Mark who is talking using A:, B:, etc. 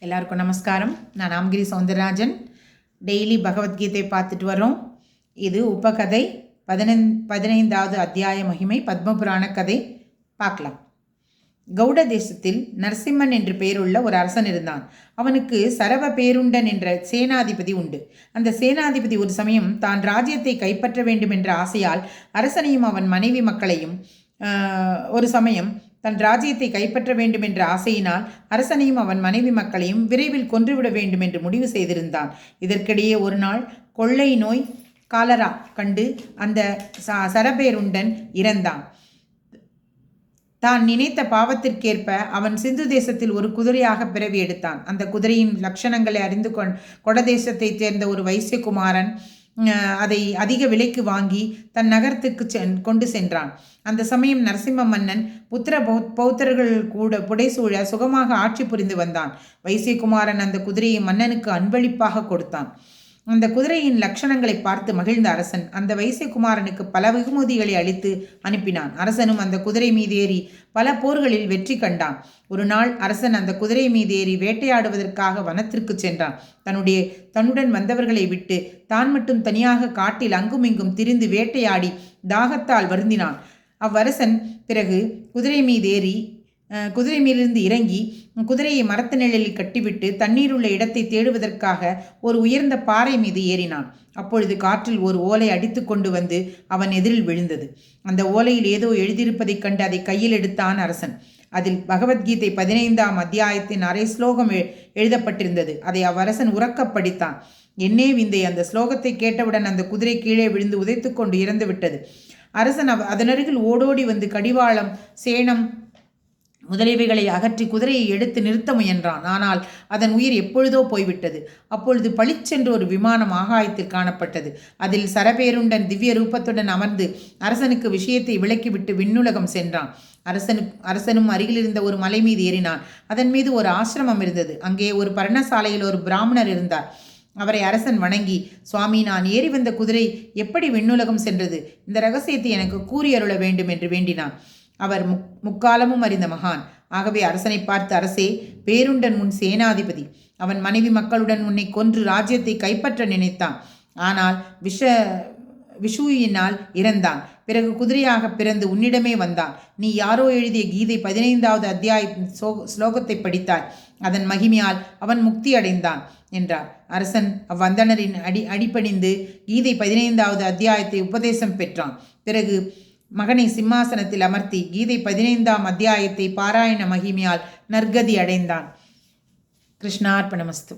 A: எல்லாருக்கும் நமஸ்காரம். நான் ஆம்கிரி சௌந்தரராஜன். டெய்லி பகவத்கீதை பார்த்துட்டு வரோம். இது உபகதை 15வது அத்தியாய மகிமை பத்மபுராண கதை பார்க்கலாம். கௌட தேசத்தில் நரசிம்மன் என்று பெயருள்ள ஒரு அரசன் இருந்தான். அவனுக்கு சரவ பேருண்டன் என்ற சேனாதிபதி உண்டு. அந்த சேனாதிபதி ஒரு சமயம் தான் ராஜ்யத்தை கைப்பற்ற வேண்டும் என்ற ஆசையால் அரசனையும் அவன் மனைவி மக்களையும் ஒரு சமயம் தன் ராஜ்யத்தை கைப்பற்ற வேண்டும் என்ற ஆசையினால் அரசனையும் அவன் மனைவி மக்களையும் விரைவில் கொன்றுவிட வேண்டும் என்று முடிவு செய்திருந்தான். இதற்கிடையே ஒரு நாள் கொள்ளை நோய் காலரா கண்டு அந்த சரபேருண்டன் இறந்தான். தான் நினைத்த பாவத்திற்கேற்ப அவன் சிந்து தேசத்தில் ஒரு குதிரையாக பிறவி எடுத்தான். அந்த குதிரையின் லட்சணங்களை அறிந்து கொடதேசத்தை சேர்ந்த ஒரு வைசியகுமாரன் அதை அதிக விலைக்கு வாங்கி தன் நகரத்துக்கு கொண்டு சென்றான். அந்த சமயம் நரசிம்ம மன்னன் புத்திர பௌத்தர்கள் கூட புடைசூழ சுகமாக ஆட்சி புரிந்து வந்தான். வைசியகுமாரன் அந்த குதிரையை மன்னனுக்கு அன்பளிப்பாக கொடுத்தான். அந்த குதிரையின் லட்சணங்களை பார்த்து மகிழ்ந்த அரசன் அந்த வைசியகுமாரனுக்கு பல வெகுமதிகளை அளித்து அனுப்பினான். அரசனும் அந்த குதிரை மீது ஏறி பல போர்களில் வெற்றி கண்டான். ஒரு நாள் அரசன் அந்த குதிரை மீது ஏறி வேட்டையாடுவதற்காக வனத்திற்கு சென்றான். தன்னுடன் வந்தவர்களை விட்டு தான் மட்டும் தனியாக காட்டில் அங்குமிங்கும் திரிந்து வேட்டையாடி தாகத்தால் வருந்தினான். அவ்வரசன் பிறகு குதிரை மீதிலிருந்து இறங்கி குதிரையை மரத்து நிழலில் கட்டிவிட்டு தண்ணீருள்ள இடத்தை தேடுவதற்காக ஒரு உயர்ந்த பாறை மீது ஏறினான். அப்பொழுது காற்றில் ஒரு ஓலை அடித்து கொண்டு வந்து அவன் எதிரில் விழுந்தது. அந்த ஓலையில் ஏதோ எழுதியிருப்பதைக் கண்டு அதை கையில் எடுத்தான் அரசன். அதில் பகவத்கீதை 15ஆம் அத்தியாயத்தின் அரை ஸ்லோகம் எழுதப்பட்டிருந்தது. அதை அவ்வரசன் உறக்க படித்தான். என்னே விந்தை! அந்த ஸ்லோகத்தை கேட்டவுடன் அந்த குதிரை கீழே விழுந்து உதைத்து கொண்டு இறந்து விட்டது. அரசன் அதனருகில் ஓடோடி வந்து கடிவாளம், சேணம் முதலியவைகளை அகற்றி குதிரையை எடுத்து நிறுத்த முயன்றான். ஆனால் அதன் உயிர் எப்பொழுதோ போய்விட்டது. அப்பொழுது பளிச்சென்று ஒரு விமானம் ஆகாயத்தில் காணப்பட்டது. அதில் சரபேருண்டன் திவ்ய ரூபத்துடன் அமர்ந்து அரசனுக்கு விஷயத்தை விளக்கிவிட்டு விண்ணுலகம் சென்றான். அரசனும் அருகிலிருந்த ஒரு மலை மீது ஏறினான். அதன் மீது ஒரு ஆசிரமம் இருந்தது. அங்கே ஒரு பர்ணசாலையில் ஒரு பிராமணர் இருந்தார். அவரை அரசன் வணங்கி, சுவாமி, நான் ஏறி வந்த குதிரை எப்படி விண்ணுலகம் சென்றது? இந்த ரகசியத்தை எனக்கு கூறியருள வேண்டும் என்று வேண்டினான். அவர் முக்காலமும் அறிந்த மகான். ஆகவே அரசனை பார்த்து, அரசே, பேருண்டன் உன் சேனாதிபதி. அவன் மனைவி மக்களுடன் உன்னை கொன்று ராஜ்யத்தை கைப்பற்ற நினைத்தான். ஆனால் விஷூயினால் இறந்தான். பிறகு குதிரையாக பிறந்து உன்னிடமே வந்தான். நீ யாரோ எழுதிய கீதை 15வது அத்தியாயத்தின் ஸ்லோகத்தை படித்தாய். அதன் மகிமையால் அவன் முக்தி அடைந்தான் என்றார். அரசன் அவ்வந்தனரின் அடிபணிந்து கீதை 15வது அத்தியாயத்தை உபதேசம் பெற்றான். பிறகு மகனை சிம்மாசனத்தில் அமர்த்தி கீதை 15ஆம் அத்தியாயத்தை பாராயண மகிமையால் நற்கதி அடைந்தான். கிருஷ்ணார்ப்பணமஸ்து.